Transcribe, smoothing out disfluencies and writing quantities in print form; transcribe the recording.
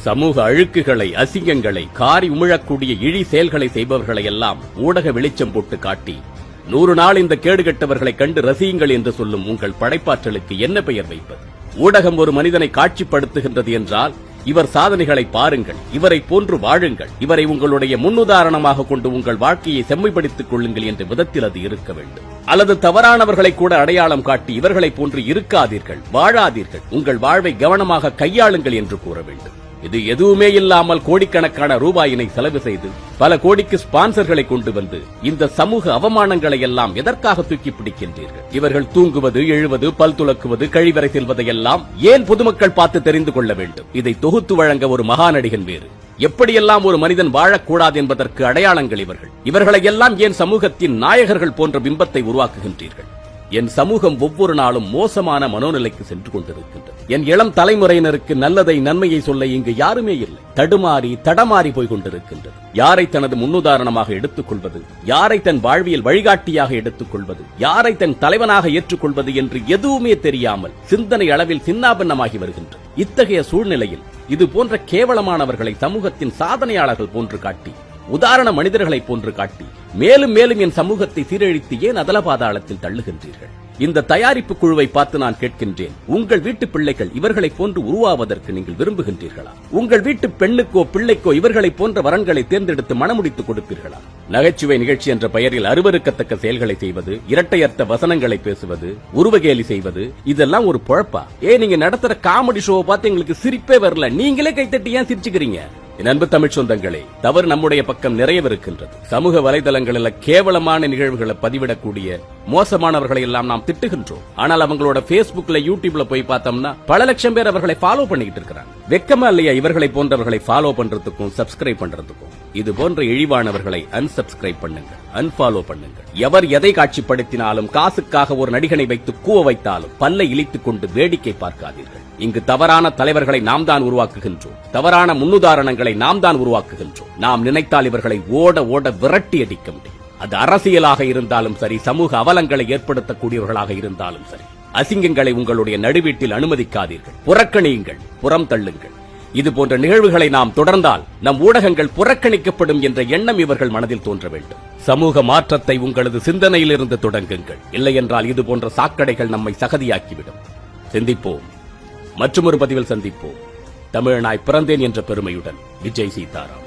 சமூக அழுக்குகளை, அசிங்கங்களை, காரி உமிழக்கூடிய இழி செயல்களை செய்பவர்களை எல்லாம் ஊடக வெளிச்சம் போட்டு காட்டி 100 நாள் இந்த கேடுகட்டவர்களை கண்டு ரசியுங்கள் என்று சொல்லும் உங்கள் படைப்பாற்றலுக்கு என்ன பெயர் வைப்பது? ஊடகம் ஒரு மனிதனை காட்சிப்படுத்துகின்றது என்றால் இவர் சாதனைகளை பாருங்கள், இவரை போன்று வாழுங்கள், இவரை உங்களுடைய முன்னுதாரணமாக கொண்டு உங்கள் வாழ்க்கையை செம்மைப்படுத்திக் கொள்ளுங்கள் என்ற விதத்தில் அது இருக்க வேண்டும். அல்லது தவறானவர்களை கூட அடையாளம் காட்டி இவர்களை போன்று இருக்காதீர்கள், வாழாதீர்கள், உங்கள் வாழ்வை கவனமாக கையாளுங்கள் என்று கூற வேண்டும். இது எதுவுமே இல்லாமல் கோடிக்கணக்கான ரூபாயினை செலவு செய்து பல கோடிக்கு ஸ்பான்சர்களை கொண்டு வந்து இந்த சமூக அவமானங்களை எல்லாம் எதற்காக தூக்கி பிடிக்கின்றீர்கள்? இவர்கள் தூங்குவது, எழுவது, பல் துலக்குவது, கழிவறை செல்வதையெல்லாம் ஏன் பொதுமக்கள் பார்த்து தெரிந்து கொள்ள வேண்டும்? இதை தொகுத்து வழங்க ஒரு மகாநடிகன் வேறு. எப்படியெல்லாம் ஒரு மனிதன் வாழக்கூடாது என்பதற்கு அடையாளங்கள் இவர்கள். இவர்களை எல்லாம் ஏன் சமூகத்தின் நாயகர்கள் போன்ற பிம்பத்தை உருவாக்குகின்றீர்கள்? என் சமூகம் ஒவ்வொரு நாளும் மோசமான மனோநிலைக்கு சென்று கொண்டிருக்கின்றது. என் இளம் தலைமுறையினருக்கு நல்லதை, நன்மையை சொல்ல இங்கு யாருமே இல்லை. தடமாறி போய் கொண்டிருக்கின்றது. யாரை தனது முன்னுதாரணமாக எடுத்துக் கொள்வது, யாரை தன் வாழ்வியல் வழிகாட்டியாக எடுத்துக் கொள்வது, யாரை தன் தலைவனாக ஏற்றுக்கொள்வது என்று எதுவுமே தெரியாமல் சிந்தனை அளவில் சின்னாபின்னமாகி வருகின்றது. இத்தகைய சூழ்நிலையில் இது போன்ற கேவலமானவர்களை சமூகத்தின் சாதனையாளர்கள் போன்று காட்டி, உதாரண மனிதர்களை போன்று காட்டி மேலும் மேலும் என் சமூகத்தை சீரழித்து ஏன் அதலபாதாளத்தில் தள்ளுகின்றீர்கள்? இந்த தயாரிப்பு குழுவை பார்த்து நான் கேட்கின்றேன், உங்கள் வீட்டு பிள்ளைகள் இவர்களை போன்று உருவாவதற்கு நீங்கள் விரும்புகின்றீர்களா? உங்கள் வீட்டு பெண்ணுக்கோ பிள்ளைக்கோ இவர்களை போன்ற வரன்களை தேர்ந்தெடுத்து மனமுடித்துக் கொடுப்பீர்களா? நகைச்சுவை நிகழ்ச்சி என்ற பெயரில் அருவருக்கத்தக்க செயல்களை செய்வது, இரட்டையர்த்த வசனங்களை பேசுவது, உருவகேலி செய்வது, இதெல்லாம் ஒரு பொழப்பா? நீங்க நடத்துற காமெடி ஷோவை பார்த்து எங்களுக்கு சிரிப்பே வரல, நீங்களே கைத்தட்டி ஏன் சிரிச்சுக்கிறீங்க? என் அன்பு தமிழ் சொந்தங்களே, தவறு நம்முடைய பக்கம் நிறைய இருக்கின்றது. சமூக வலைதளங்களில் கேவலமான நிகழ்வுகளை பதிவிடக்கூடிய மோசமானவர்களை எல்லாம் நாம் திட்டுகின்றோம். ஆனால் அவங்களோட பேஸ்புக்ல, யூடியூப்ல போய் பார்த்தோம்னா பல லட்சம் பேர் அவர்களை ஃபாலோ பண்ணிக்கிட்டு இருக்காங்க. வெக்கமா இல்லையா இவர்களை போன்றவர்களை ஃபாலோ பண்றதுக்கும் சப்ஸ்கிரைப் பண்றதுக்கும்? இது போன்ற இழிவானவர்களை அன்சப்ஸ்கிரைப் பண்ணுங்க, அன்ஃபாலோ பண்ணுங்க. எவர் எதை காட்சிப்படுத்தினாலும், காசுக்காக ஒரு நடிகனை வைத்து கூவ வைத்தாலும் பல்லை இழித்துக் கொண்டு வேடிக்கை பார்க்காதீர்கள். இங்கு தவறான தலைவர்களை நாம் தான் உருவாக்குகின்றோம், தவறான முன்னுதாரணங்களை நாம் தான் உருவாக்குகின்றோம். நாம் நினைத்தால் இவர்களை ஓட ஓட விரட்டி அடிக்க முடியும். அது அரசியலாக இருந்தாலும் சரி, சமூக அவலங்களை ஏற்படுத்தக்கூடியவர்களாக இருந்தாலும் சரி. அசிங்கங்களை உங்களுடைய நடுவீட்டில் அனுமதிக்காதீர்கள், புறக்கணியுங்கள், புறம் தள்ளுங்கள். இது போன்ற நிகழ்வுகளை நாம் தொடர்ந்தால் நம் ஊடகங்கள் புறக்கணிக்கப்படும் என்ற எண்ணம் இவர்கள் மனதில் தோன்ற வேண்டும். சமூக மாற்றத்தை உங்களது சிந்தனையிலிருந்து தொடங்குங்கள். இல்லை என்றால் இது போன்ற சாக்கடைகள் நம்மை சகதியாக்கிவிடும். சிந்திப்போம். மற்றொரு பதிவில் சந்திப்போம். தமிழனாய் பிறந்தேன் என்ற பெருமையுடன் விஜய் சீதாராம்.